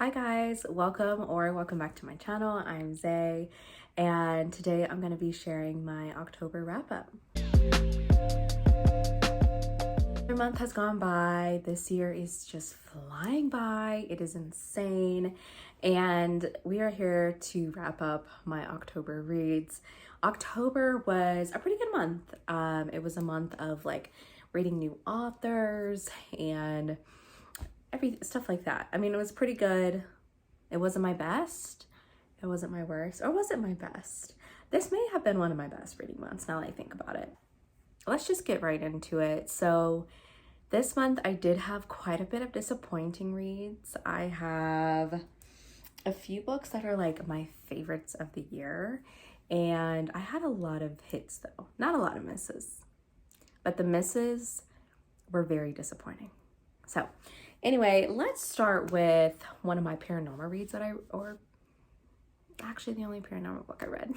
Hi guys, welcome back to my channel. I'm Zay, and today I'm going to be sharing my October wrap-up. The month has gone by. This year is just flying by. It is insane, and we are here to wrap up my October reads. October was a pretty good month. It was a month of like reading new authors and stuff like that. I mean, it was pretty good. It wasn't my best. It wasn't my worst. Or was it my best? This may have been one of my best reading months now that I think about it. Let's just get right into it. So this month I did have quite a bit of disappointing reads. I have a few books that are like my favorites of the year. And I had a lot of hits though, not a lot of misses. But the misses were very disappointing. So anyway, let's start with one of my paranormal reads or actually the only paranormal book I read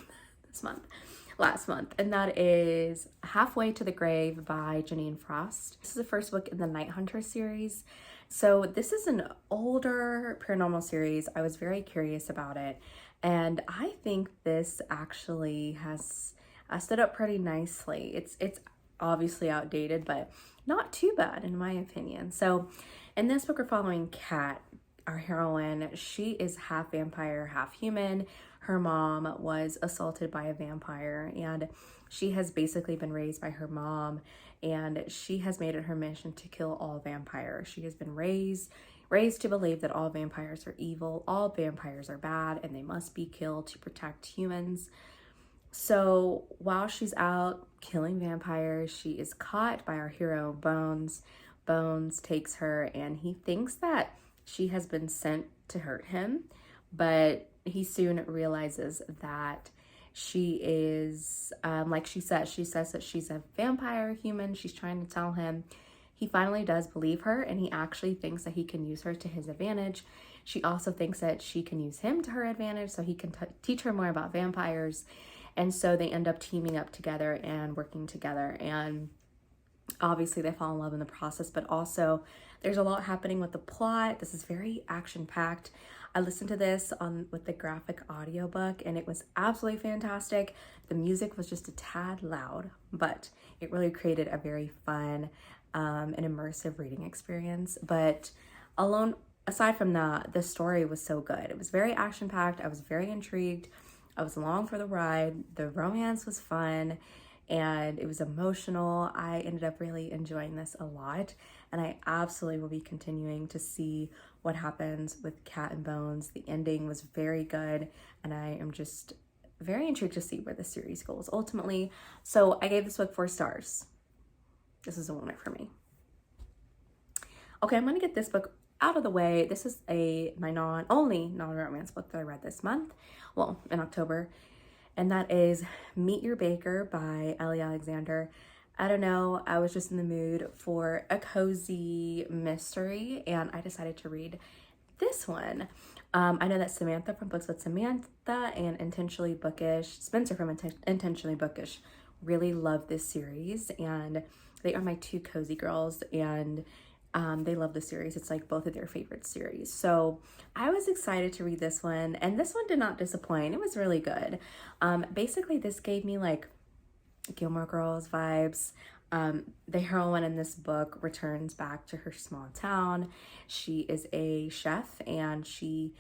last month, and that is Halfway to the Grave by Janine Frost. This is the first book in the Night Hunter series. So this is an older paranormal series. I was very curious about it, and I think this actually has stood up pretty nicely. It's obviously outdated, but not too bad in my opinion. So in this book, we're following Kat, our heroine. She is half vampire, half human. Her mom was assaulted by a vampire, and she has basically been raised by her mom, and she has made it her mission to kill all vampires. She has been raised to believe that all vampires are evil, all vampires are bad, and they must be killed to protect humans. So while she's out killing vampires, she is caught by our hero, Bones. Bones takes her, and he thinks that she has been sent to hurt him, but he soon realizes that she is, like she says that she's a vampire human. She's trying to tell him. He finally does believe her, and he actually thinks that he can use her to his advantage. She also thinks that she can use him to her advantage so he can teach her more about vampires. And so they end up teaming up together and working together, and obviously they fall in love in the process, but also there's a lot happening with the plot. This is very action-packed. I listened to this with the graphic audiobook, and it was absolutely fantastic. The music was just a tad loud, but it really created a very fun and immersive reading experience. But aside from that, the story was so good. It was very action-packed. I was very intrigued. I was along for the ride. The romance was fun and it was emotional. I ended up really enjoying this a lot, and I absolutely will be continuing to see what happens with Kat and Bones. The ending was very good, and I am just very intrigued to see where the series goes ultimately. So I gave this book 4 stars. This is a winner for me. Okay, I'm gonna get this book out of the way. This is my only non-romance book that I read this month, well, in October, and that is Meet Your Baker by Ellie Alexander. I don't know, I was just in the mood for a cozy mystery, and I decided to read this one. I know that Samantha from Books with Samantha and Spencer from Intentionally Bookish really love this series, and they are my 2 cozy girls, and they love the series. It's like both of their favorite series. So I was excited to read this one, and this one did not disappoint. It was really good. Basically, this gave me like Gilmore Girls vibes. The heroine in this book returns back to her small town. She is a chef, and she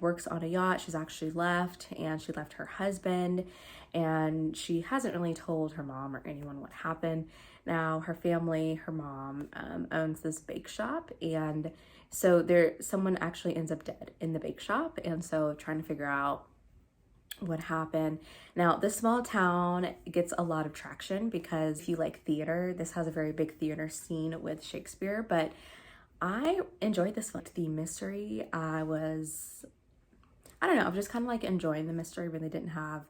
works on a yacht. She's actually left, and she left her husband, and she hasn't really told her mom or anyone what happened. Now her family, her mom owns this bake shop, and so someone actually ends up dead in the bake shop, and so trying to figure out what happened. Now this small town gets a lot of traction because if you like theater, this has a very big theater scene with Shakespeare, but I enjoyed this one. The mystery, I don't know, I was just kind of like enjoying the mystery. Really didn't have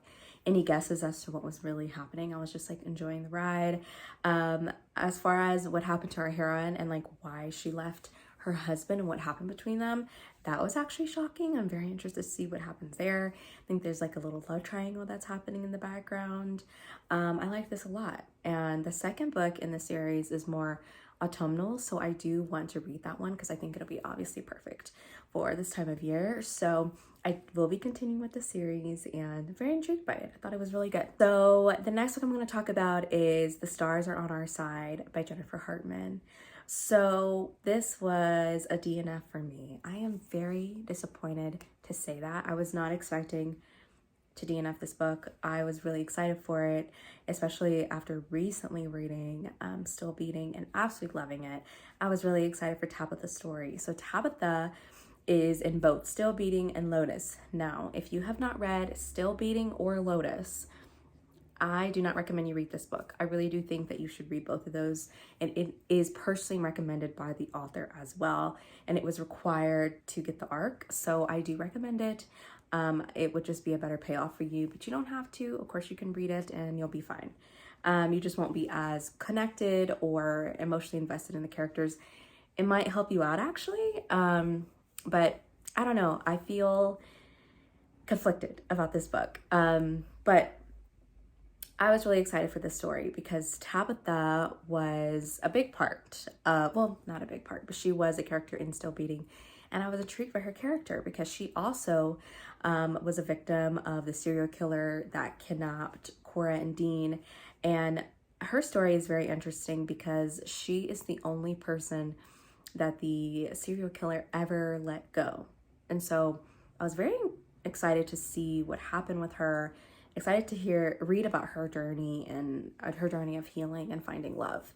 any guesses as to what was really happening. I was just like enjoying the ride. As far as what happened to our heroine and like why she left her husband and what happened between them, that was actually shocking. I'm very interested to see what happens there. I think there's like a little love triangle that's happening in the background. I like this a lot. And the second book in the series is more autumnal, so I do want to read that one because I think it'll be obviously perfect for this time of year. So I will be continuing with the series and I'm very intrigued by it. I thought it was really good. So the next one I'm going to talk about is The Stars Are on Our Side by Jennifer Hartman. So this was a DNF for me. I am very disappointed to say that. I was not expecting to DNF this book. I was really excited for it, especially after recently reading Still Beating and absolutely loving it. I was really excited for Tabitha's story. So Tabitha is in both Still Beating and Lotus. Now, if you have not read Still Beating or Lotus, I do not recommend you read this book. I really do think that you should read both of those, and it is personally recommended by the author as well, and it was required to get the arc, so I do recommend it. It would just be a better payoff for you, but you don't have to. Of course, you can read it and you'll be fine. You just won't be as connected or emotionally invested in the characters. It might help you out actually, but I don't know. I feel conflicted about this book, but I was really excited for this story because Tabitha was a big part, well, not a big part, but she was a character in Still Beating. And I was intrigued by her character because she also was a victim of the serial killer that kidnapped Cora and Dean. And her story is very interesting because she is the only person that the serial killer ever let go. And so I was very excited to see what happened with her, excited to read about her journey and her journey of healing and finding love.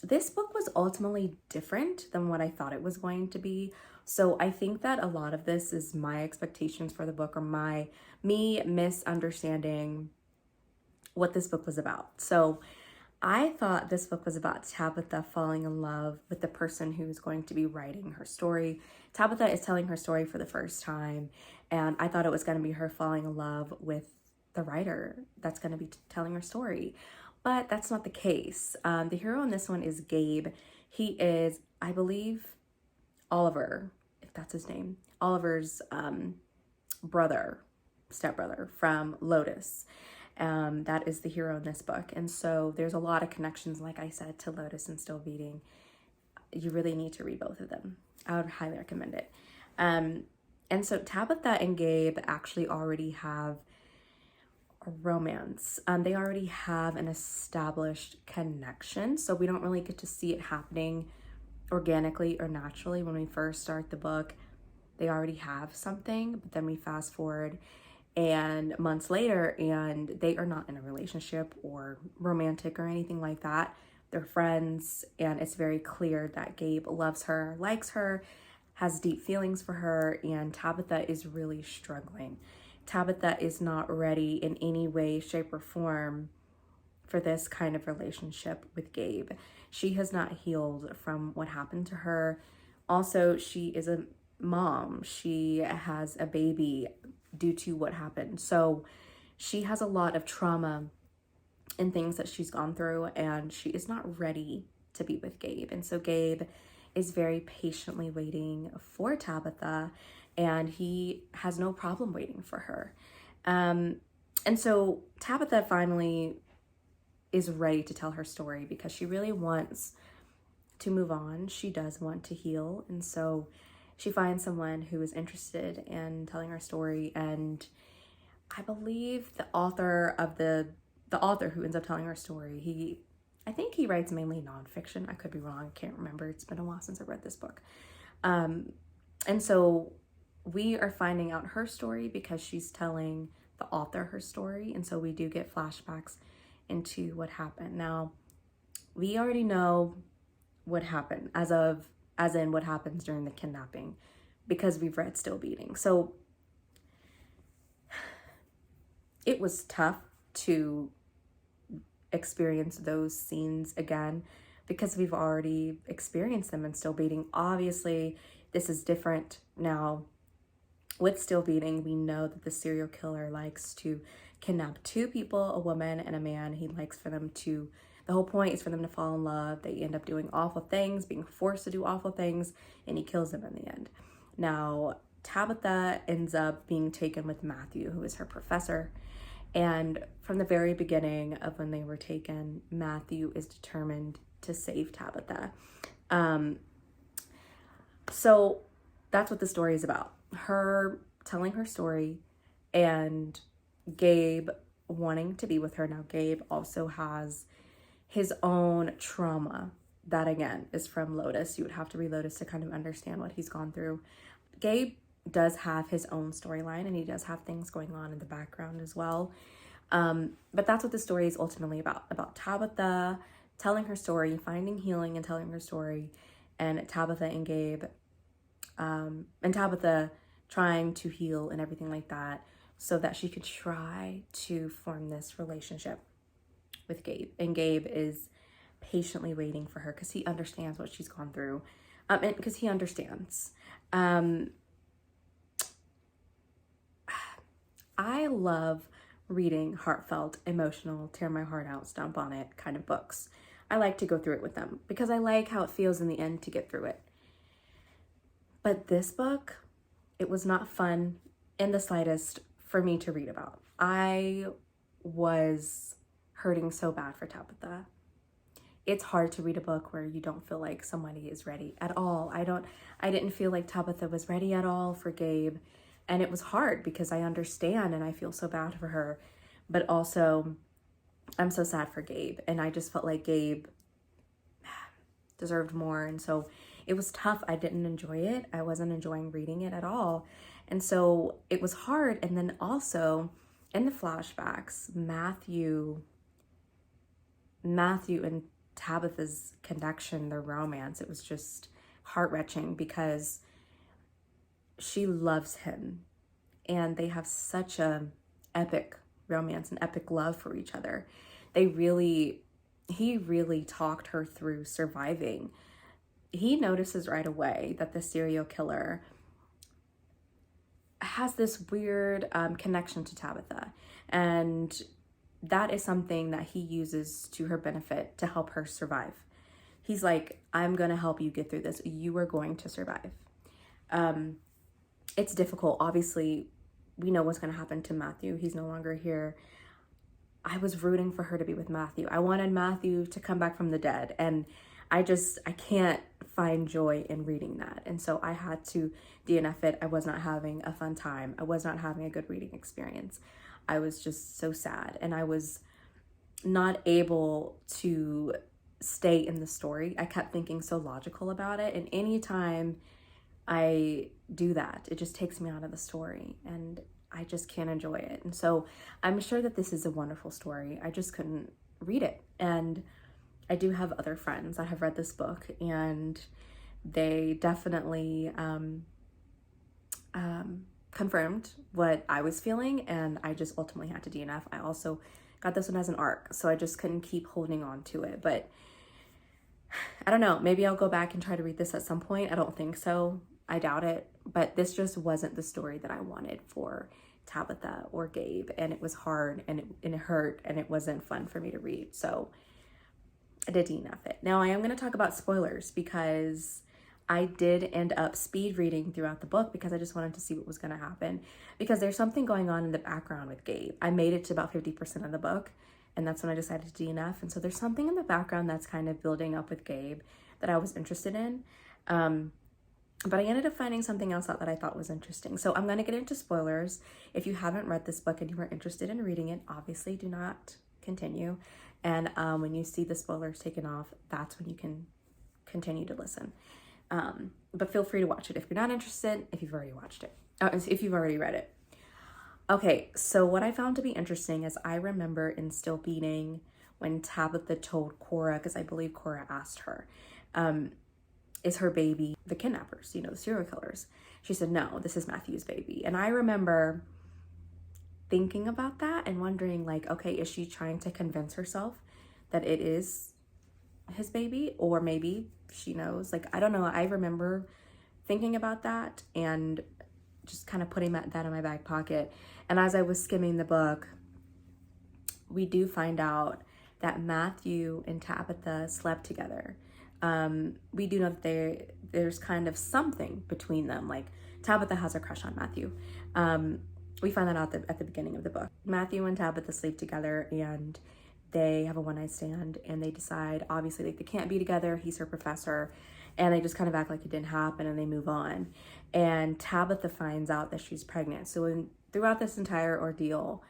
This book was ultimately different than what I thought it was going to be. So I think that a lot of this is my expectations for the book or me misunderstanding what this book was about. So I thought this book was about Tabitha falling in love with the person who's going to be writing her story. Tabitha is telling her story for the first time, and I thought it was going to be her falling in love with the writer that's going to be telling her story. But that's not the case. The hero in this one is Gabe. He is, I believe, Oliver, if that's his name. Oliver's stepbrother from Lotus. That is the hero in this book. And so there's a lot of connections, like I said, to Lotus and Still Beating. You really need to read both of them. I would highly recommend it. And so Tabitha and Gabe actually already have a romance. They already have an established connection. So we don't really get to see it happening organically or naturally when we first start the book. They already have something, but then we fast forward and months later and they are not in a relationship or romantic or anything like that. They're friends, and it's very clear that Gabe loves her, likes her, has deep feelings for her, and Tabitha is really struggling. Tabitha is not ready in any way, shape, or form for this kind of relationship with Gabe. She has not healed from what happened to her. Also, she is a mom. She has a baby due to what happened. So she has a lot of trauma and things that she's gone through, and she is not ready to be with Gabe. And so Gabe is very patiently waiting for Tabitha, and he has no problem waiting for her. And so Tabitha finally is ready to tell her story because she really wants to move on. She does want to heal. And so she finds someone who is interested in telling her story. And I believe the author who ends up telling her story, I think he writes mainly nonfiction. I could be wrong. I can't remember. It's been a while since I read this book. And so we are finding out her story because she's telling the author her story. And so we do get flashbacks into what happened. Now, we already know what happened as in what happens during the kidnapping because we've read Still Beating. So it was tough to experience those scenes again because we've already experienced them in Still Beating. Obviously, this is different now. With Still Beating, we know that the serial killer likes to kidnap two people, a woman and a man. He likes for them to, the whole point is for them to fall in love. They end up doing awful things, being forced to do awful things, and he kills them in the end. Now, Tabitha ends up being taken with Matthew, who is her professor. And from the very beginning of when they were taken, Matthew is determined to save Tabitha. So that's what the story is about. Her telling her story and Gabe wanting to be with her. Now, Gabe also has his own trauma that, again, is from Lotus. You would have to read Lotus to kind of understand what he's gone through. Gabe does have his own storyline, and he does have things going on in the background as well. But that's what the story is ultimately about Tabitha telling her story, finding healing and telling her story, and Tabitha and Gabe, and Tabitha trying to heal and everything like that so that she could try to form this relationship with Gabe. And Gabe is patiently waiting for her because he understands what she's gone through, and because he understands. I love reading heartfelt, emotional, tear my heart out, stomp on it kind of books. I like to go through it with them because I like how it feels in the end to get through it. But this book, it was not fun in the slightest for me to read about. I was hurting so bad for Tabitha. It's hard to read a book where you don't feel like somebody is ready at all. I didn't feel like Tabitha was ready at all for Gabe. And it was hard because I understand and I feel so bad for her. But also, I'm so sad for Gabe. And I just felt like Gabe deserved more. And so it was tough. I didn't enjoy it. I wasn't enjoying reading it at all. And so it was hard. And then also in the flashbacks, Matthew and Tabitha's connection, their romance, it was just heart-wrenching because she loves him and they have such a epic romance and epic love for each other. He really talked her through surviving. He notices right away that the serial killer has this weird connection to Tabitha, and that is something that he uses to her benefit to help her survive. He's like, I'm gonna help you get through this. You are going to survive. It's difficult. Obviously, we know what's gonna happen to Matthew. He's no longer here. I was rooting for her to be with Matthew. I wanted Matthew to come back from the dead, and I can't find joy in reading that. And so I had to DNF it. I was not having a fun time. I was not having a good reading experience. I was just so sad, and I was not able to stay in the story. I kept thinking so logical about it, and anytime I do that, it just takes me out of the story, and I just can't enjoy it. And so I'm sure that this is a wonderful story. I just couldn't read it. And I do have other friends that have read this book, and they definitely confirmed what I was feeling, and I just ultimately had to DNF. I also got this one as an ARC, so I just couldn't keep holding on to it. But I don't know, maybe I'll go back and try to read this at some point. I don't think so. I doubt it. But this just wasn't the story that I wanted for Tabitha or Gabe, and it was hard, and it hurt, and it wasn't fun for me to read. So I did DNF it. Now I am going to talk about spoilers because I did end up speed reading throughout the book because I just wanted to see what was going to happen, because there's something going on in the background with Gabe. I made it to about 50% of the book, and that's when I decided to DNF. And so there's something in the background that's kind of building up with Gabe that I was interested in. But I ended up finding something else out that I thought was interesting. So I'm going to get into spoilers. If you haven't read this book and you are interested in reading it, obviously do not continue. And when you see the spoilers taken off, that's when you can continue to listen. But feel free to watch it if you're not interested, if you've already watched it, if you've already read it. Okay, so what I found to be interesting is I remember in Still Beating when Tabitha told Cora, because I believe Cora asked her, is her baby the kidnappers, the serial killers? She said, no, this is Matthew's baby. And I remember thinking about that and wondering, like, okay, is she trying to convince herself that it is his baby? Or maybe she knows, like, I don't know. I remember thinking about that and just kind of putting that in my back pocket. And as I was skimming the book, we do find out that Matthew and Tabitha slept together. We do know that there's kind of something between them. Like, Tabitha has a crush on Matthew. We find that out at the beginning of the book. Matthew and Tabitha sleep together, and they have a one-night stand, and they decide, obviously, like, they can't be together. He's her professor, and they just kind of act like it didn't happen and they move on. And Tabitha finds out that she's pregnant. So throughout this entire ordeal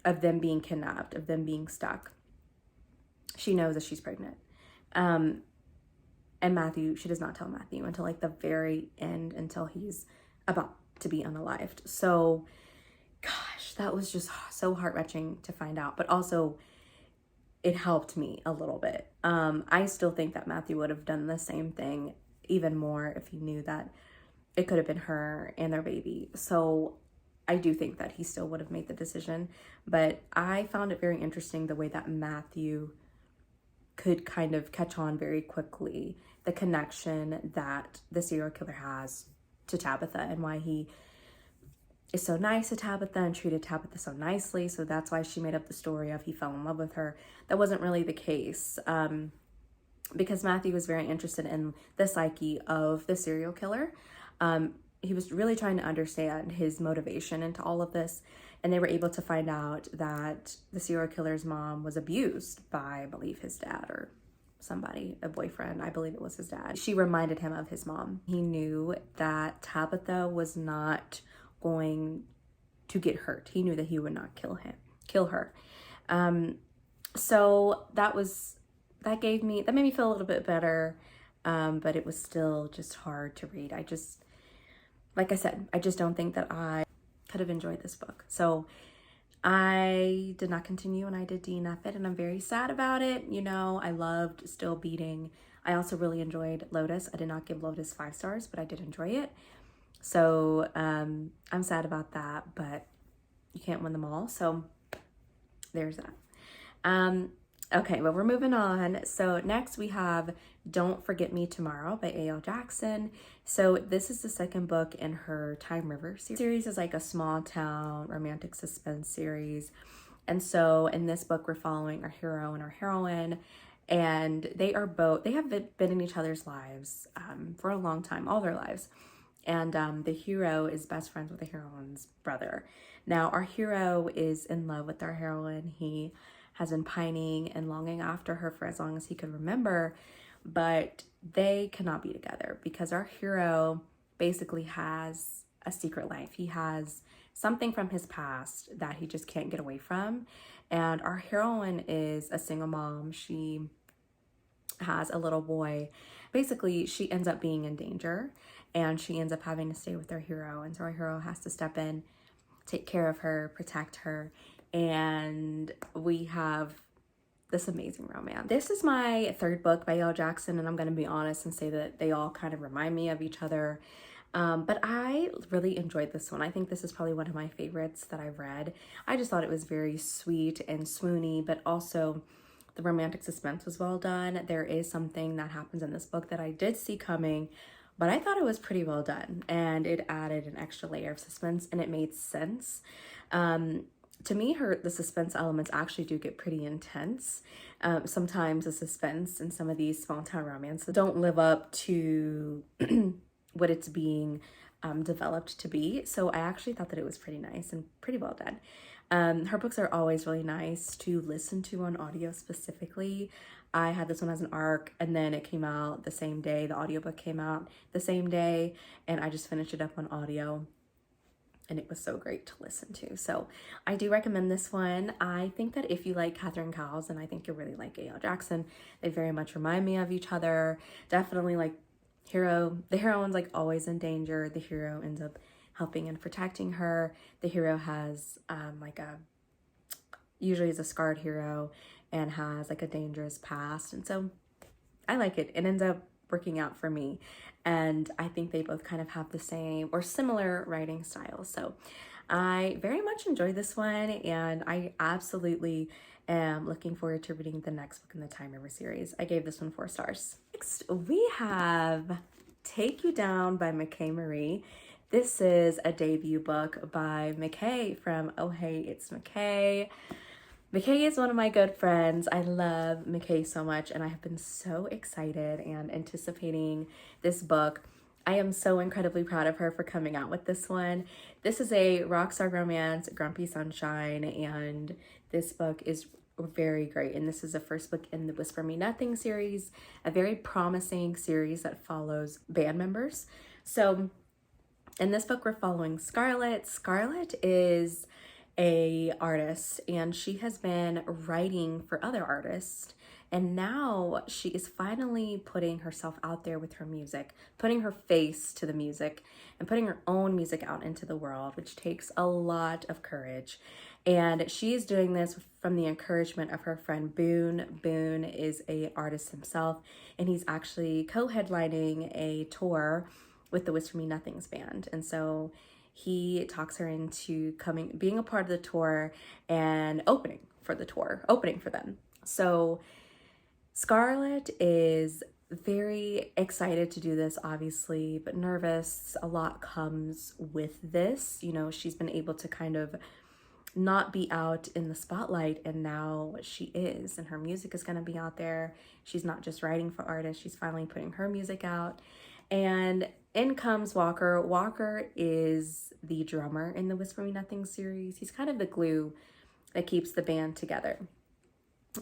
of them being kidnapped, of them being stuck, she knows that she's pregnant. And Matthew, she does not tell Matthew until like the very end, until he's about to be unalived. So gosh, that was just so heart-wrenching to find out, but also it helped me a little bit. I still think that Matthew would have done the same thing, even more, if he knew that it could have been her and their baby. So I do think that he still would have made the decision, but I found it very interesting the way that Matthew could kind of catch on very quickly the connection that the serial killer has to Tabitha, and why he is so nice to Tabitha and treated Tabitha so nicely. So that's why she made up the story of he fell in love with her. That wasn't really the case, because Matthew was very interested in the psyche of the serial killer. He was really trying to understand his motivation into all of this, and they were able to find out that the serial killer's mom was abused by, I believe, his dad or somebody, a boyfriend. I believe it was his dad. She reminded him of his mom. He knew that Tabitha was not going to get hurt. He knew that he would not kill her. So that made me feel a little bit better. But it was still just hard to read. Like I said, I just don't think that I could have enjoyed this book. So I did not continue, and I did DNF it, and I'm very sad about it. You know, I loved Still Beating. I also really enjoyed Lotus. I did not give Lotus 5 stars, but I did enjoy it. So I'm sad about that, but you can't win them all. So there's that. Okay, well, we're moving on. So next we have Don't Forget Me Tomorrow by A.L. Jackson. So this is the second book in her Time River series. The series is like a small town romantic suspense series. And so in this book, we're following our hero and our heroine, and they have been in each other's lives for a long time, all their lives. And the hero is best friends with the heroine's brother. Now, our hero is in love with our heroine. He has been pining and longing after her for as long as he could remember, but they cannot be together because our hero basically has a secret life. He has something from his past that he just can't get away from. And our heroine is a single mom. She has a little boy. Basically, she ends up being in danger, and she ends up having to stay with our hero. And so our hero has to step in, take care of her, protect her, and we have this amazing romance. This is my third book by A.L. Jackson, and I'm going to be honest and say that they all kind of remind me of each other. But I really enjoyed this one. I think this is probably one of my favorites that I've read. I just thought it was very sweet and swoony, but also the romantic suspense was well done. There is something that happens in this book that I did see coming, but I thought it was pretty well done, and it added an extra layer of suspense, and it made sense. To me, the suspense elements actually do get pretty intense. Sometimes the suspense in some of these small town romances don't live up to what it's being developed to be. So I actually thought that it was pretty nice and pretty well done. Her books are always really nice to listen to on audio specifically. I had this one as an ARC, and then it came out the same day. The audiobook came out the same day, and I just finished it up on audio. And it was so great to listen to. So I do recommend this one. I think that if you like Catherine Cowles, and I think you'll really like A.L. Jackson, they very much remind me of each other. Definitely like the heroine's like always in danger. The hero ends up helping and protecting her. The hero has usually is a scarred hero and has like a dangerous past. And so I like it. It ends up working out for me. And I think they both kind of have the same or similar writing styles. So I very much enjoyed this one, and I absolutely am looking forward to reading the next book in the Time River series. I gave this one 4 stars. Next, we have Take You Down by McKay Marie. This is a debut book by McKay from Oh Hey, It's McKay. McKay is one of my good friends. I love McKay so much, and I have been so excited and anticipating this book. I am so incredibly proud of her for coming out with this one. This is a rockstar romance, Grumpy Sunshine, and this book is very great. And this is the first book in the Whisper Me Nothing series, a very promising series that follows band members. So in this book, we're following Scarlett. Scarlett is a artist, and she has been writing for other artists, and now she is finally putting herself out there with her music, putting her face to the music and putting her own music out into the world, which takes a lot of courage. And she is doing this from the encouragement of her friend Boone. Boone is a artist himself, and he's actually co-headlining a tour with the Whisper Me Nothings band. And so he talks her into being a part of the tour and opening for them. So Scarlett is very excited to do this, obviously, but nervous. A lot comes with this. You know, she's been able to kind of not be out in the spotlight, and now she is, and her music is going to be out there. She's not just writing for artists, she's finally putting her music out. And in comes Walker. Walker is the drummer in the Whisper Me Nothing series. He's kind of the glue that keeps the band together.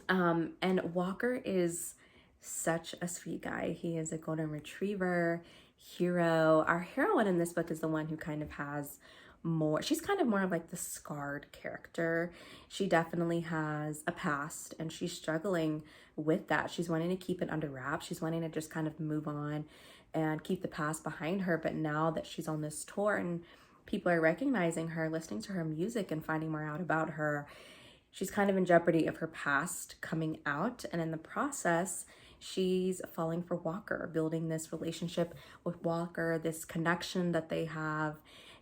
And Walker is such a sweet guy. He is a golden retriever hero. Our heroine in this book is the one who kind of has more, she's kind of more of like the scarred character. She definitely has a past, and she's struggling with that. She's wanting to keep it under wraps. She's wanting to just kind of move on and keep the past behind her. But now that she's on this tour and people are recognizing her, listening to her music and finding more out about her, she's kind of in jeopardy of her past coming out. And in the process, she's falling for Walker, building this relationship with Walker, this connection that they have.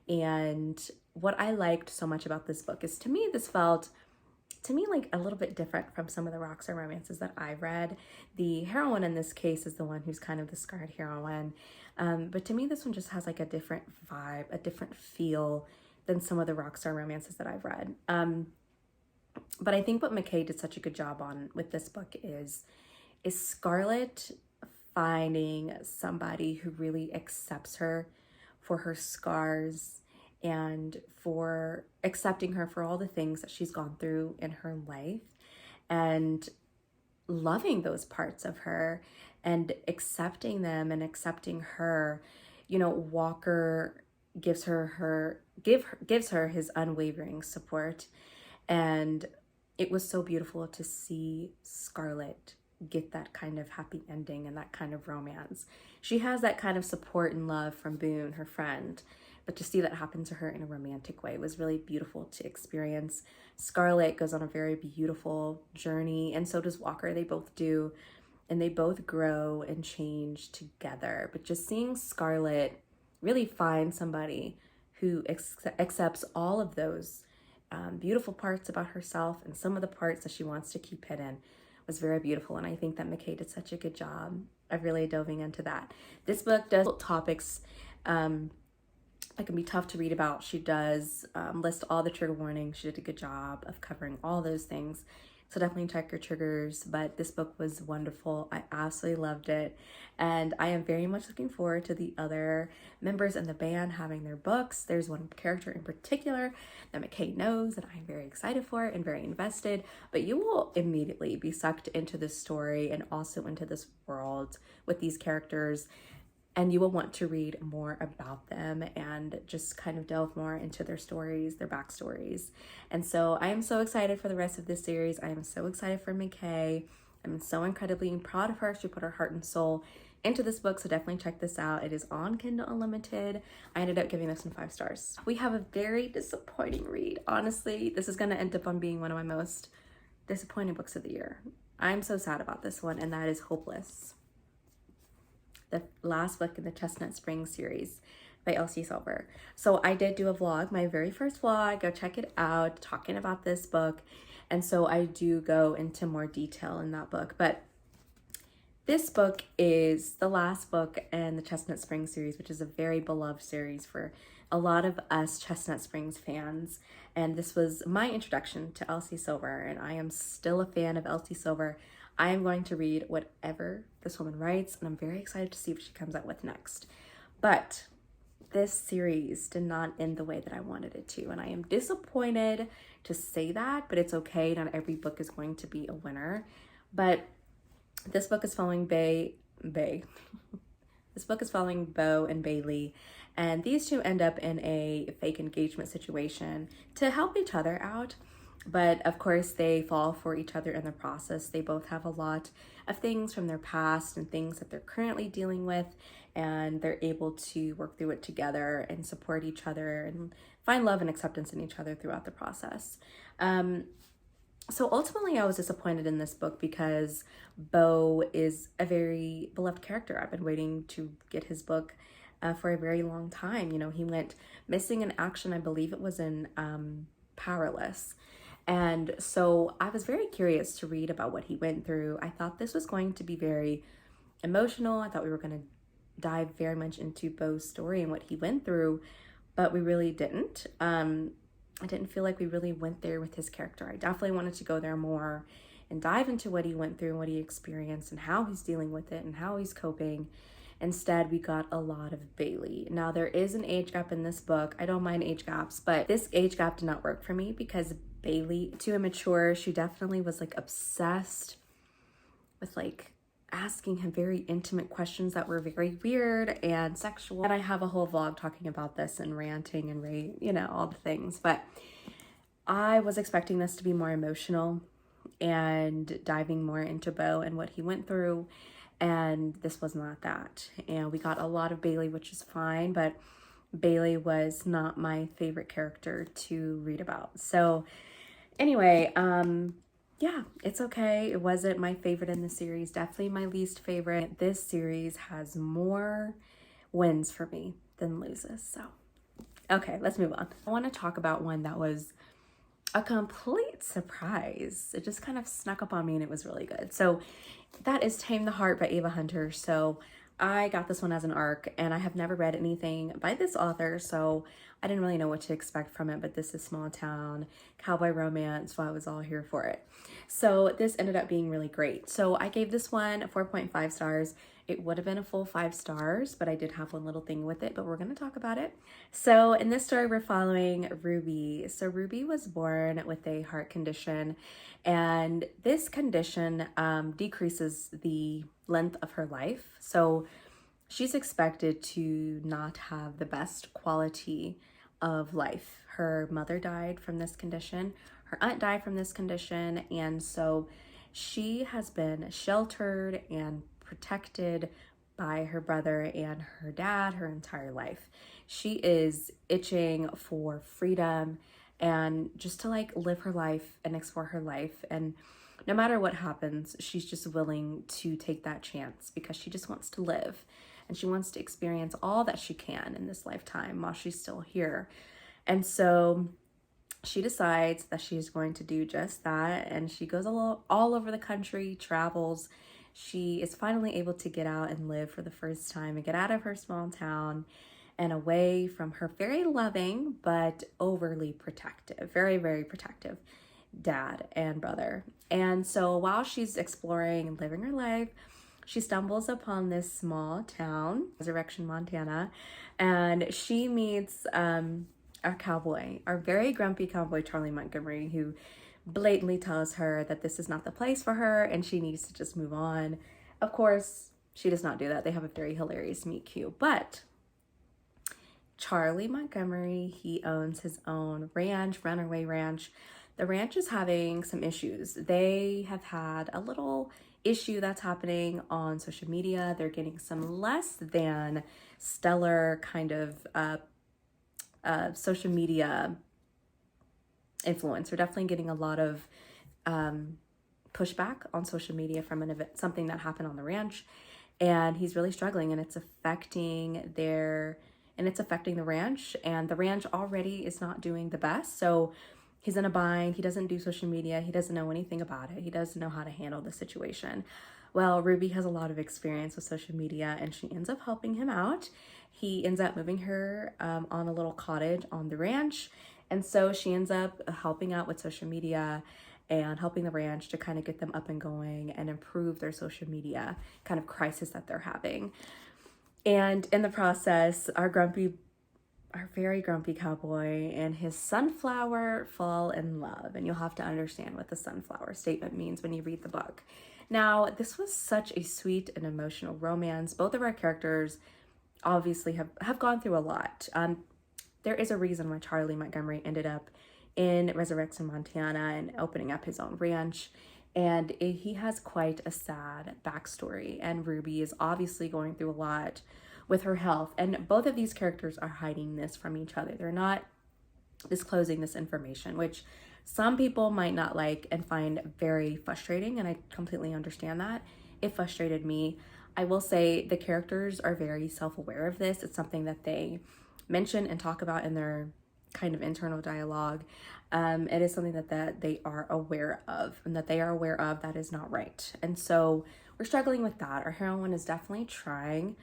And what I liked so much about this book is, to me, this felt like a little bit different from some of the Rockstar romances that I've read. The heroine in this case is the one who's kind of the scarred heroine. But to me, this one just has like a different vibe, a different feel than some of the Rockstar romances that I've read. But I think what McKay did such a good job on with this book is Scarlett finding somebody who really accepts her for her scars and for accepting her for all the things that she's gone through in her life, and loving those parts of her and accepting them and accepting her. You know, Walker gives her his unwavering support, and it was so beautiful to see Scarlett get that kind of happy ending and that kind of romance. She has that kind of support and love from Boone, her friend, but to see that happen to her in a romantic way was really beautiful to experience. Scarlett goes on a very beautiful journey, and so does Walker. They both do, and they both grow and change together. But just seeing Scarlett really find somebody who accepts all of those beautiful parts about herself and some of the parts that she wants to keep hidden was very beautiful. And I think that McKay did such a good job of really delving into that. This book does topics that can be tough to read about. She does list all the trigger warnings. She did a good job of covering all those things. So definitely check your triggers. But this book was wonderful. I absolutely loved it. And I am very much looking forward to the other members in the band having their books. There's one character in particular that McKay knows that I'm very excited for and very invested. But you will immediately be sucked into this story and also into this world with these characters. And you will want to read more about them and just kind of delve more into their stories, their backstories. And so I am so excited for the rest of this series. I am so excited for McKay. I'm so incredibly proud of her. She put her heart and soul into this book, so definitely check this out. It is on Kindle Unlimited. I ended up giving this one 5 stars. We have a very disappointing read. Honestly, this is going to end up on being one of my most disappointing books of the year. I'm so sad about this one, and that is Hopeless, the last book in the Chestnut Springs series by Elsie Silver. So I did do a vlog, my very first vlog. Go check it out, talking about this book. And so I do go into more detail in that book. But this book is the last book in the Chestnut Springs series, which is a very beloved series for a lot of us Chestnut Springs fans. And this was my introduction to Elsie Silver, and I am still a fan of Elsie Silver. I am going to read whatever this woman writes, and I'm very excited to see what she comes out with next. But this series did not end the way that I wanted it to. And I am disappointed to say that, but it's okay. Not every book is going to be a winner. But this book is following This book is following Bo and Bailey, and these two end up in a fake engagement situation to help each other out. But of course, they fall for each other in the process. They both have a lot of things from their past and things that they're currently dealing with, and they're able to work through it together and support each other and find love and acceptance in each other throughout the process. So ultimately, I was disappointed in this book because Bo is a very beloved character. I've been waiting to get his book for a very long time. You know, he went missing in action, I believe it was in Powerless. And so I was very curious to read about what he went through. I thought this was going to be very emotional. I thought we were going to dive very much into Bo's story and what he went through, but we really didn't. I didn't feel like we really went there with his character. I definitely wanted to go there more and dive into what he went through and what he experienced and how he's dealing with it and how he's coping. Instead, we got a lot of Bailey. Now, there is an age gap in this book. I don't mind age gaps, but this age gap did not work for me because Bailey, too immature, she definitely was like obsessed with like asking him very intimate questions that were very weird and sexual. And I have a whole vlog talking about this and ranting and you know, all the things. But I was expecting this to be more emotional and diving more into Bo and what he went through. And this was not that. And we got a lot of Bailey, which is fine, but Bailey was not my favorite character to read about. So anyway, yeah, it's okay. It wasn't my favorite in the series. Definitely my least favorite. This series has more wins for me than loses. So, okay, let's move on. I want to talk about one that was a complete surprise. It just kind of snuck up on me and it was really good. So that is Tame the Heart by Ava Hunter. So I got this one as an ARC and I have never read anything by this author, so I didn't really know what to expect from it, but this is small town cowboy romance, so I was all here for it. So this ended up being really great. So I gave this one 4.5 stars. It would have been a full 5 stars, but I did have one little thing with it, but we're going to talk about it. So in this story, we're following Ruby. So Ruby was born with a heart condition, and this condition decreases the length of her life. So she's expected to not have the best quality of life. Her mother died from this condition. Her aunt died from this condition. And so she has been sheltered and protected by her brother and her dad her entire life. She is itching for freedom and just to like live her life and explore her life. And no matter what happens, she's just willing to take that chance because she just wants to live and she wants to experience all that she can in this lifetime while she's still here. And so she decides that she's going to do just that, and she goes all over the country, travels. She is finally able to get out and live for the first time and get out of her small town and away from her very loving but overly protective, very, very protective dad and brother. And so while she's exploring and living her life, she stumbles upon this small town, Resurrection, Montana, and she meets our cowboy, our very grumpy cowboy, Charlie Montgomery, who blatantly tells her that this is not the place for her and she needs to just move on. Of course, she does not do that. They have a very hilarious meet cute, but Charlie Montgomery, he owns his own ranch, Runaway Ranch. The ranch is having some issues. They have had a little issue that's happening on social media. They're getting some less than stellar kind of social media influence. They're definitely getting a lot of pushback on social media from an event, something that happened on the ranch, and he's really struggling, and it's affecting the ranch, and the ranch already is not doing the best. So he's in a bind. He doesn't do social media. He doesn't know anything about it. He doesn't know how to handle the situation. Well, Ruby has a lot of experience with social media and she ends up helping him out. He ends up moving her on a little cottage on the ranch. And so she ends up helping out with social media and helping the ranch to kind of get them up and going and improve their social media kind of crisis that they're having. And in the process, our grumpy our very grumpy cowboy and his sunflower fall in love. And you'll have to understand what the sunflower statement means when you read the book. Now, this was such a sweet and emotional romance. Both of our characters obviously have gone through a lot. There is a reason why Charlie Montgomery ended up in Resurrection, Montana and opening up his own ranch. And he has quite a sad backstory. And Ruby is obviously going through a lot with her health. And both of these characters are hiding this from each other. They're not disclosing this information, which some people might not like and find very frustrating. And I completely understand that. It frustrated me. I will say the characters are very self-aware of this. It's something that they mention and talk about in their kind of internal dialogue. It is something that they are aware of, and that they are aware of that is not right. And so we're struggling with that. Our heroine is definitely trying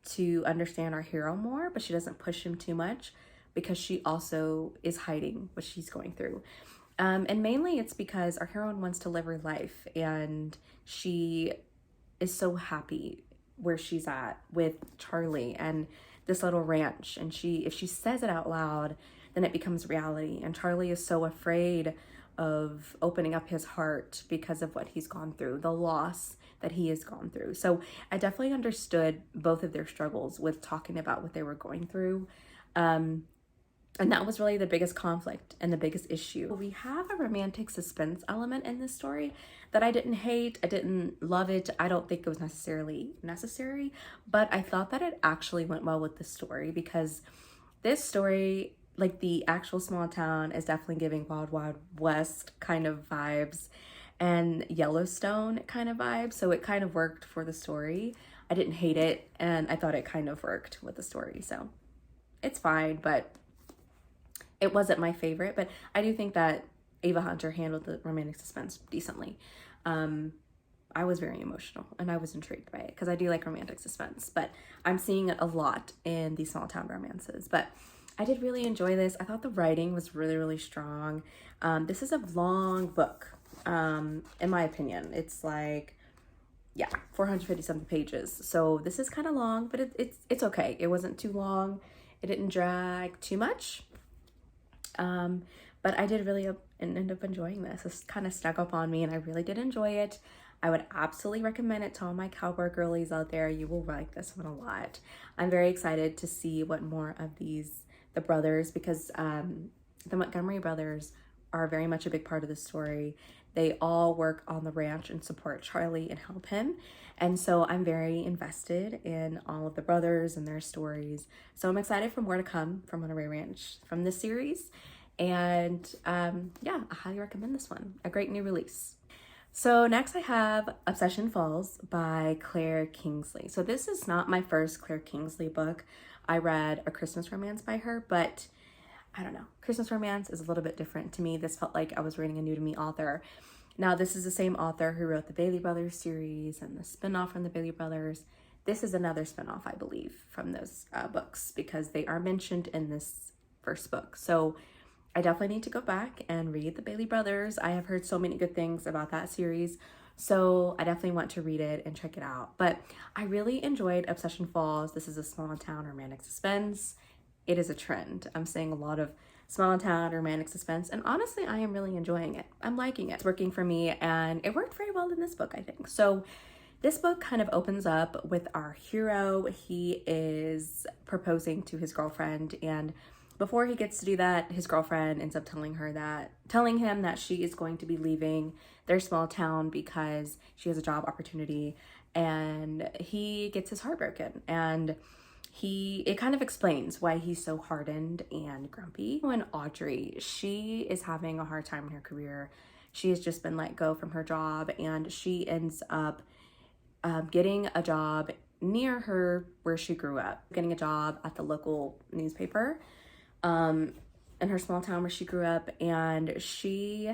to understand our hero more, but she doesn't push him too much because she also is hiding what she's going through. And mainly it's because our heroine wants to live her life, and she is so happy where she's at with Charlie and this little ranch. And if she says it out loud, then it becomes reality. And Charlie is so afraid of opening up his heart because of what he's gone through, the loss that he has gone through. So I definitely understood both of their struggles with talking about what they were going through. And that was really the biggest conflict and the biggest issue. We have a romantic suspense element in this story that I didn't hate. I didn't love it. I don't think it was necessarily necessary, but I thought that it actually went well with the story, because this story, like the actual small town, is definitely giving Wild Wild West kind of vibes and Yellowstone kind of vibes. So it kind of worked for the story. I didn't hate it, and I thought it kind of worked with the story. So it's fine, but it wasn't my favorite. But I do think that Ava Hunter handled the romantic suspense decently. I was very emotional and I was intrigued by it because I do like romantic suspense, but I'm seeing it a lot in these small town romances. But I did really enjoy this. I thought the writing was really, really strong. This is a long book, in my opinion. It's like, yeah, 450 something pages. So this is kind of long, but it's okay. It wasn't too long. It didn't drag too much. But I did really end up enjoying this. This kind of stuck up on me, and I really did enjoy it. I would absolutely recommend it to all my cowboy girlies out there. You will like this one a lot. I'm very excited to see what more of the brothers, because the Montgomery brothers are very much a big part of the story. They all work on the ranch and support Charlie and help him. And so I'm very invested in all of the brothers and their stories. So I'm excited for more to come from Monterey Ranch from this series. And yeah, I highly recommend this one. A great new release. So next I have Obsession Falls by Claire Kingsley. So this is not my first Claire Kingsley book. I read A Christmas Romance by her, but I don't know. Christmas Romance is a little bit different to me. This felt like I was reading a new to me author. Now, this is the same author who wrote the Bailey Brothers series and the spinoff from the Bailey Brothers. This is another spinoff, I believe, from those books, because they are mentioned in this first book. So I definitely need to go back and read the Bailey Brothers. I have heard so many good things about that series, so I definitely want to read it and check it out. But I really enjoyed Obsession Falls. This is a small town romantic suspense. It is a trend. I'm seeing a lot of small town romantic suspense, and honestly, I am really enjoying it. I'm liking it. It's working for me, and it worked very well in this book, I think. So this book kind of opens up with our hero. He is proposing to his girlfriend, and before he gets to do that, his girlfriend ends up telling him that she is going to be leaving their small town because she has a job opportunity, and he gets his heart broken. And it kind of explains why he's so hardened and grumpy. When Audrey, she is having a hard time in her career. She has just been let go from her job, and she ends up getting a job near her where she grew up, getting a job at the local newspaper in her small town where she grew up. And she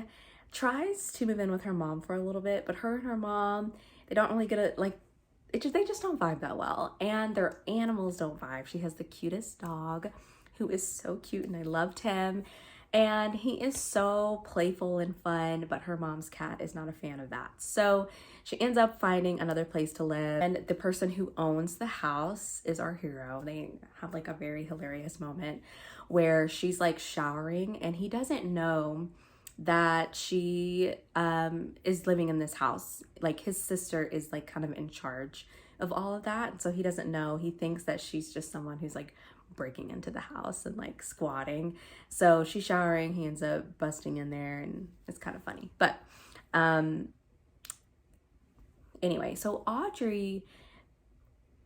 tries to move in with her mom for a little bit, but her and her mom, they don't really get they just don't vibe that well, and their animals don't vibe. She has the cutest dog who is so cute, and I loved him. And he is so playful and fun, but her mom's cat is not a fan of that. So she ends up finding another place to live. And the person who owns the house is our hero. They have like a very hilarious moment where she's like showering and he doesn't know that she is living in this house. Like his sister is like kind of in charge of all of that. So he doesn't know. He thinks that she's just someone who's like breaking into the house and like squatting. So she's showering, he ends up busting in there, and it's kind of funny. But anyway, so Audrey,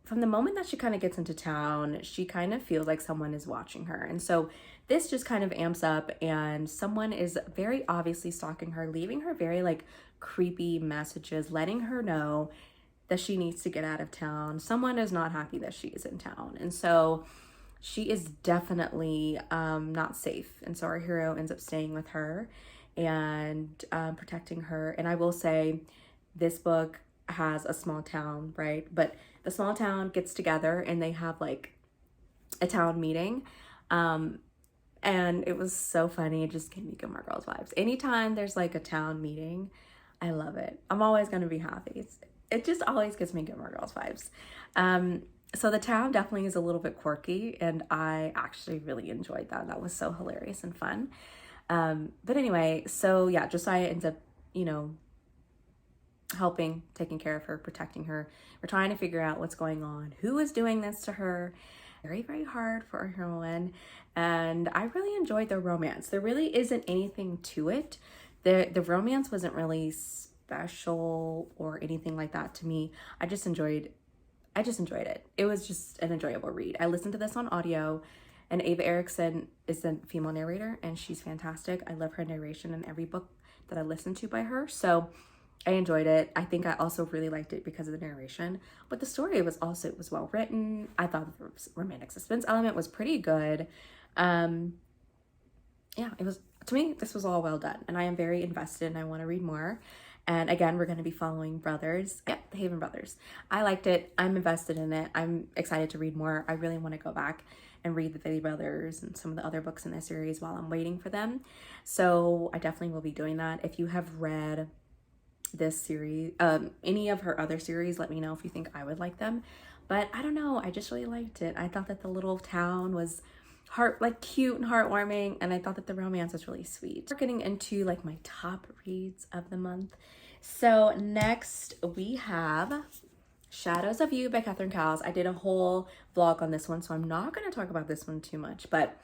from the moment that she kind of gets into town, she kind of feels like someone is watching her. And so this just kind of amps up, and someone is very obviously stalking her, leaving her very like creepy messages, letting her know that she needs to get out of town. Someone is not happy that she is in town. And so she is definitely not safe. And so our hero ends up staying with her and protecting her. And I will say, this book has a small town, right? But the small town gets together and they have like a town meeting. And it was so funny. It just gave me Gilmore Girls vibes. Anytime there's like a town meeting, I love it. I'm always going to be happy. It just always gives me Gilmore Girls vibes. So the town definitely is a little bit quirky, and I actually really enjoyed that. That was so hilarious and fun. But anyway, so yeah, Josiah ends up, you know, helping, taking care of her, protecting her. We're trying to figure out what's going on, who is doing this to her. Very, very hard for our heroine. And I really enjoyed the romance. There really isn't anything to it. The romance wasn't really special or anything like that to me. I just enjoyed it. It was just an enjoyable read. I listened to this on audio, and Ava Erickson is the female narrator, and she's fantastic. I love her narration in every book that I listened to by her. So I enjoyed it. I think I also really liked it because of the narration, but the story was well written. I thought the romantic suspense element was pretty good. Yeah, it was, to me, this was all well done, and I am very invested and I want to read more. And again, we're going to be following brothers. Yep, the Haven brothers. I liked it. I'm invested in it. I'm excited to read more. I really want to go back and read the Bailey brothers and some of the other books in this series while I'm waiting for them. So I definitely will be doing that. If you have read this series, any of her other series, let me know if you think I would like them. But I don't know. I just really liked it. I thought that the little town was cute and heartwarming, and I thought that the romance was really sweet. We're getting into like my top reads of the month. So next we have Shadows of You by Catherine Cowles. I did a whole vlog on this one, so I'm not going to talk about this one too much, but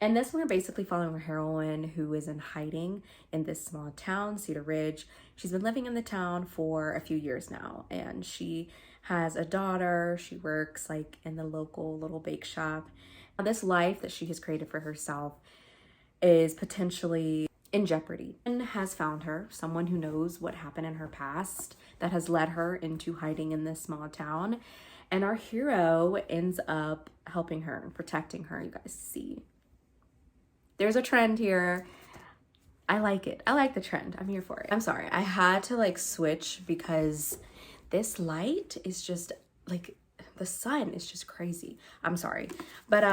in this one, we're basically following a heroine who is in hiding in this small town, Cedar Ridge. She's been living in the town for a few years now, and she has a daughter. She works like in the local little bake shop. Now, this life that she has created for herself is potentially in jeopardy. And has found her, someone who knows what happened in her past that has led her into hiding in this small town. And our hero ends up helping her and protecting her. You guys see, there's a trend here. I like it. I like the trend. I'm here for it. I'm sorry. I had to like switch because this light is just like, the sun is just crazy. I'm sorry. But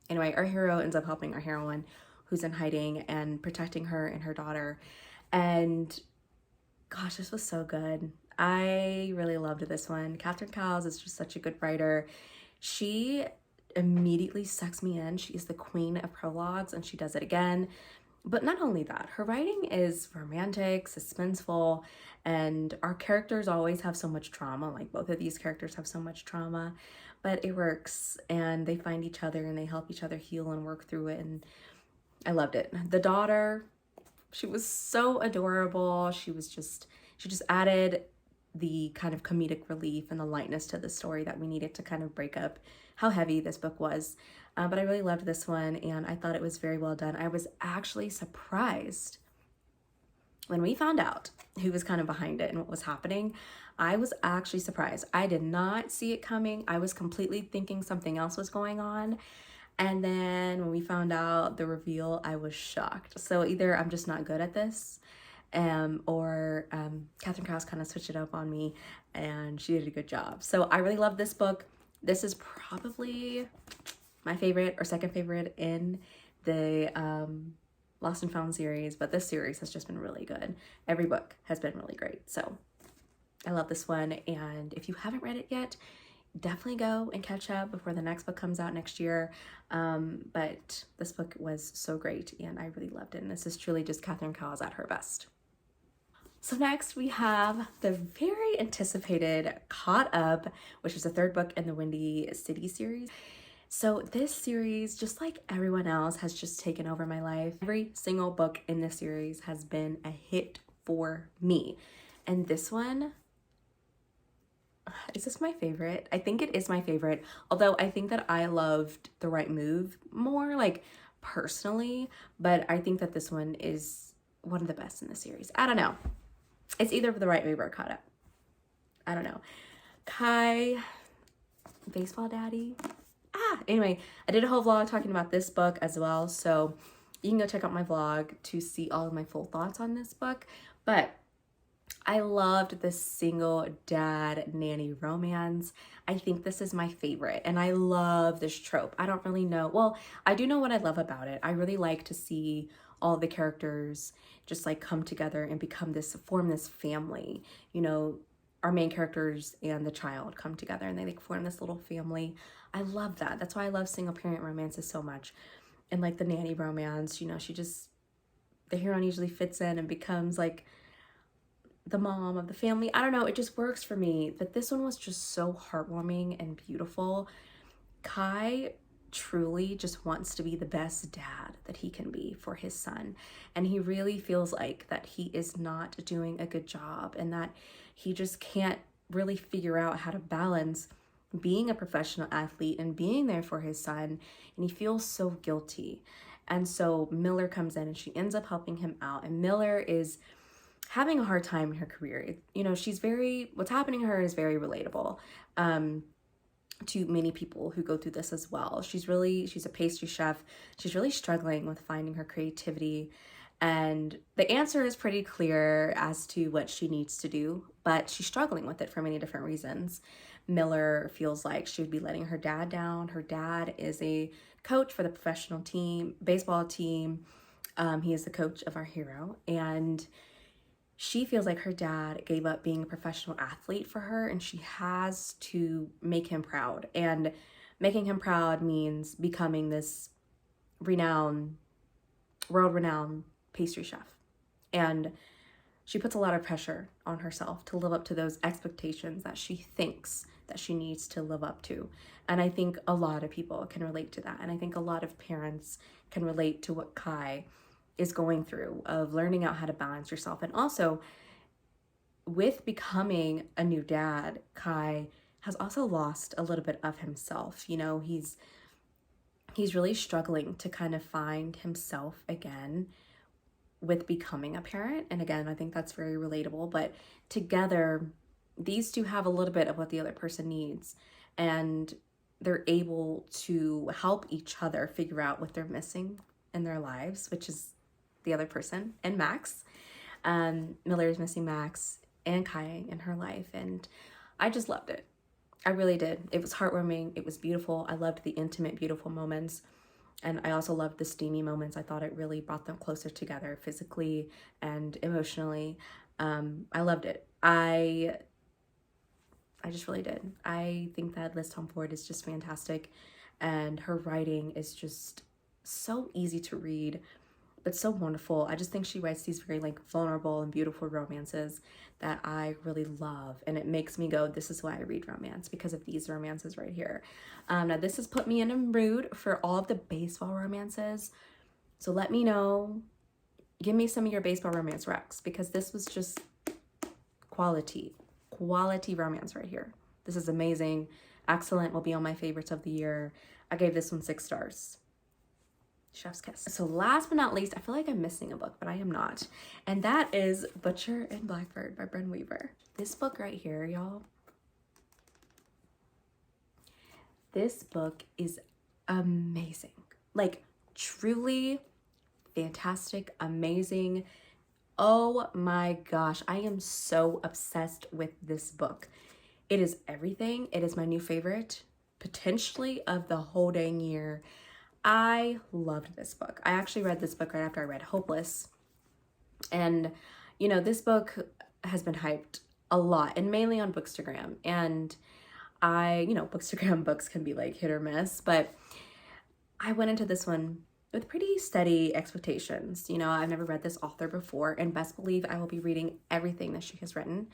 anyway, our hero ends up helping our heroine who's in hiding and protecting her and her daughter. And gosh, this was so good. I really loved this one. Catherine Cowles is just such a good writer. She immediately sucks me in. She is the queen of prologues, and she does it again. But not only that, her writing is romantic, suspenseful, and our characters always have so much trauma. Like both of these characters have so much trauma, but it works, and they find each other and they help each other heal and work through it. And I loved it. The daughter, she was so adorable. She just added the kind of comedic relief and the lightness to the story that we needed to kind of break up how heavy this book was. But I really loved this one, and I thought it was very well done. I was actually surprised when we found out who was kind of behind it and what was happening. I was actually surprised. I did not see it coming. I was completely thinking something else was going on. And then when we found out the reveal, I was shocked. So either I'm just not good at this, or Catherine Cowles kind of switched it up on me, and she did a good job. So I really love this book. This is probably my favorite or second favorite in the Lost and Found series, but this series has just been really good. Every book has been really great. So I love this one. And if you haven't read it yet, definitely go and catch up before the next book comes out next year. But this book was so great and I really loved it. And this is truly just Catherine Cowles at her best. So next we have the very anticipated Caught Up, which is the third book in the Windy City series. So this series, just like everyone else, has just taken over my life. Every single book in this series has been a hit for me. And this one, is this my favorite? I think it is my favorite, although I think that I loved The Right Move more, like personally, but I think that this one is one of the best in the series. I don't know. It's either The Right Move or Caught Up. I don't know. Kai, baseball daddy. Anyway, I did a whole vlog talking about this book as well, so you can go check out my vlog to see all of my full thoughts on this book. But I loved the single dad nanny romance. I think this is my favorite, and I love this trope. I don't really know. Well, I do know what I love about it. I really like to see all the characters just like come together and become this, form this family. You know, our main characters and the child come together and they like form this little family. I love that. That's why I love single parent romances so much. And like the nanny romance, you know, the heroine usually fits in and becomes like the mom of the family. I don't know, it just works for me. But this one was just so heartwarming and beautiful. Kai truly just wants to be the best dad that he can be for his son, and he really feels like that he is not doing a good job and that he just can't really figure out how to balance being a professional athlete and being there for his son, and he feels so guilty. And so Miller comes in and she ends up helping him out, and Miller is having a hard time in her career. You know, what's happening to her is very relatable to many people who go through this as well. She's a pastry chef. She's really struggling with finding her creativity. And the answer is pretty clear as to what she needs to do, but she's struggling with it for many different reasons. Miller feels like she would be letting her dad down. Her dad is a coach for the professional baseball team. He is the coach of our hero. And she feels like her dad gave up being a professional athlete for her, and she has to make him proud. And making him proud means becoming this world-renowned pastry chef. And she puts a lot of pressure on herself to live up to those expectations that she thinks that she needs to live up to. And I think a lot of people can relate to that. And I think a lot of parents can relate to what Kai is going through, of learning out how to balance yourself. And also with becoming a new dad, Kai has also lost a little bit of himself. You know, he's really struggling to kind of find himself again with becoming a parent. And again, I think that's very relatable, but together these two have a little bit of what the other person needs, and they're able to help each other figure out what they're missing in their lives, which is the other person and Max. Miller is missing Max and Kai in her life, and I just loved it. I really did. It was heartwarming. It was beautiful. I loved the intimate, beautiful moments, and I also loved the steamy moments. I thought it really brought them closer together physically and emotionally. I loved it. I just really did. I think that Liz Tomford is just fantastic, and her writing is just so easy to read, but so wonderful. I just think she writes these very like vulnerable and beautiful romances that I really love, and it makes me go, this is why I read romance, because of these romances right here. Now this has put me in a mood for all of the baseball romances, so let me know, give me some of your baseball romance recs, because this was just quality romance right here. This is amazing. Excellent. Will be on my favorites of the year. I gave this one 6 stars. Chef's kiss. So last but not least, I feel like I'm missing a book, but I am not. And that is Butcher and Blackbird by Bren Weaver. This book right here, y'all. This book is amazing. Like, truly fantastic, amazing. Oh my gosh, I am so obsessed with this book. It is everything. It is my new favorite, potentially of the whole dang year. I loved this book. I actually read this book right after I read Hopeless. And, you know, this book has been hyped a lot and mainly on Bookstagram. And Bookstagram books can be like hit or miss, but I went into this one with pretty steady expectations. You know, I've never read this author before, and best believe I will be reading everything that she has written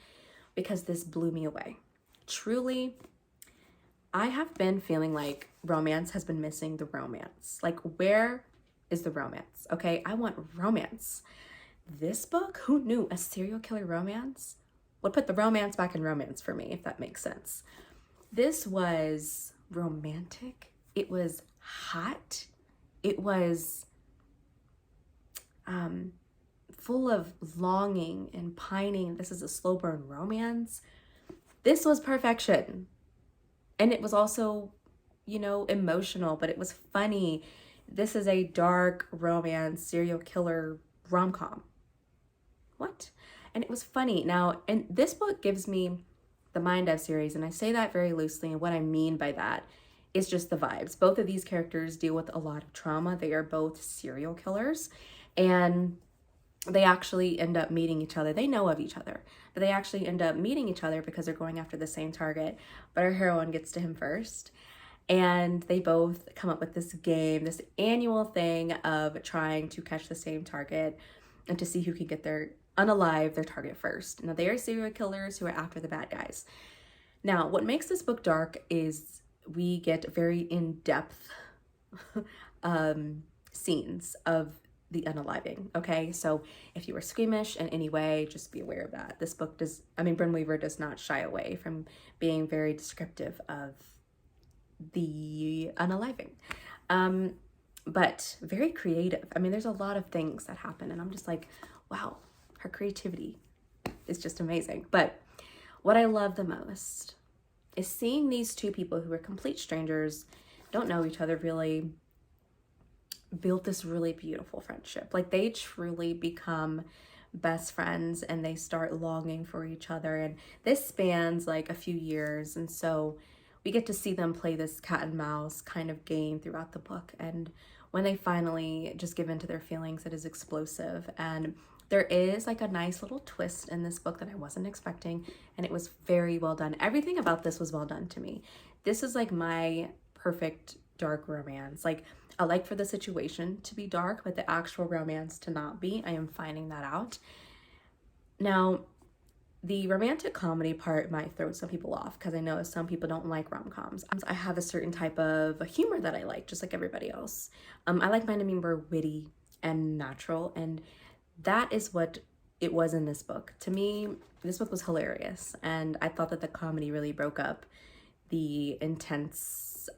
because this blew me away. Truly, I have been feeling like romance has been missing the romance. Like, where is the romance? Okay, I want romance. This book, who knew a serial killer romance would put the romance back in romance for me, if that makes sense. This was romantic. It was hot. It was full of longing and pining. This is a slow burn romance. This was perfection. And it was also, you know, emotional, but it was funny. This is a dark romance serial killer rom-com. What? And it was funny. Now, and this book gives me the Mind Dev series, and I say that very loosely, and what I mean by that is just the vibes. Both of these characters deal with a lot of trauma. They are both serial killers, and they actually end up meeting each other. They know of each other, but they actually end up meeting each other because they're going after the same target, but our heroine gets to him first. And they both come up with this game, this annual thing of trying to catch the same target and to see who can get their target first. Now, they are serial killers who are after the bad guys. Now, what makes this book dark is we get very in-depth scenes of the unaliving, okay? So if you are squeamish in any way, just be aware of that. This book Bryn Weaver does not shy away from being very descriptive of the unaliving. But very creative. I mean, there's a lot of things that happen, and I'm just like, wow, her creativity is just amazing. But what I love the most is seeing these two people who are complete strangers, don't know each other really, built this really beautiful friendship. Like, they truly become best friends and they start longing for each other. And this spans like a few years. And so we get to see them play this cat and mouse kind of game throughout the book. And when they finally just give in to their feelings, it is explosive. And there is like a nice little twist in this book that I wasn't expecting, and it was very well done. Everything about this was well done to me. This is like my perfect dark romance. Like, I like for the situation to be dark, but the actual romance to not be. I am finding that out. Now, the romantic comedy part might throw some people off because I know some people don't like rom-coms. I have a certain type of humor that I like, just like everybody else. I like mine to be more witty and natural, and that is what it was in this book. To me, this book was hilarious, and I thought that the comedy really broke up the intense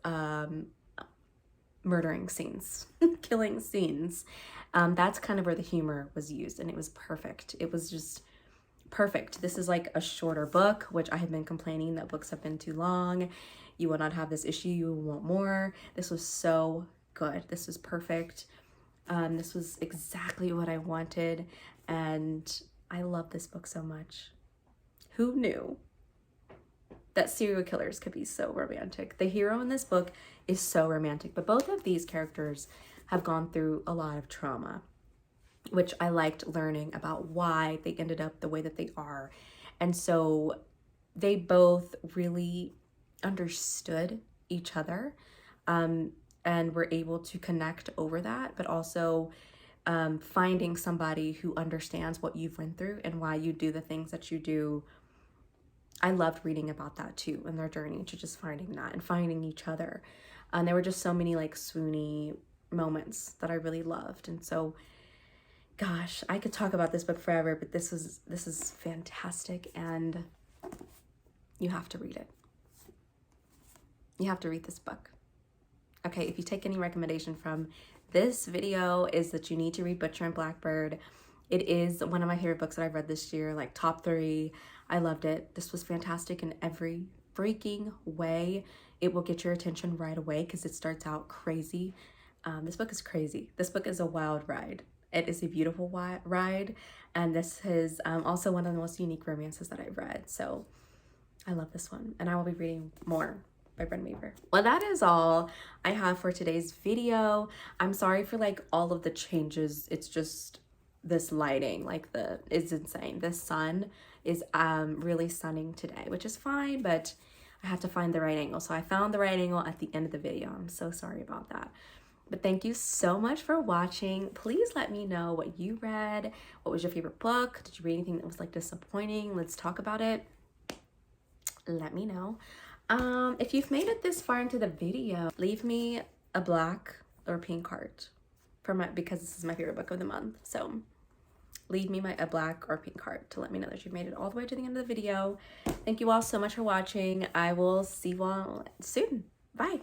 murdering scenes, killing scenes. That's kind of where the humor was used, and it was perfect. It was just perfect. This is like a shorter book, which I have been complaining that books have been too long. You will not have this issue, you will want more. This was so good. This was perfect. This was exactly what I wanted, and I love this book so much. Who knew that serial killers could be so romantic? The hero in this book is so romantic, but both of these characters have gone through a lot of trauma, which I liked learning about why they ended up the way that they are. And so they both really understood each other, and were able to connect over that, but also finding somebody who understands what you've went through and why you do the things that you do. I loved reading about that too, and their journey to just finding that and finding each other. And there were just so many like swoony moments that I really loved. And so, gosh, I could talk about this book forever, but this is fantastic, and you have to read it. You have to read this book. Okay, if you take any recommendation from this video, is that you need to read Butcher and Blackbird. It is one of my favorite books that I've read this year, like top 3. I loved it. This was fantastic in every freaking way. It will get your attention right away because it starts out crazy. This book is crazy. This book is a wild ride. It is a beautiful ride, and this is also one of the most unique romances that I've read. So I love this one, and I will be reading more by Brent Weaver. Well, that is all I have for today's video. I'm sorry for like all of the changes. It's just this lighting, like it's insane. The sun is really stunning today, which is fine, but I have to find the right angle. So I found the right angle at the end of the video. I'm so sorry about that. But thank you so much for watching. Please let me know what you read. What was your favorite book? Did you read anything that was like disappointing? Let's talk about it. Let me know. If you've made it this far into the video, leave me a black or pink heart because this is my favorite book of the month. So leave me a black or pink heart to let me know that you've made it all the way to the end of the video. Thank you all so much for watching. I will see you all soon. Bye.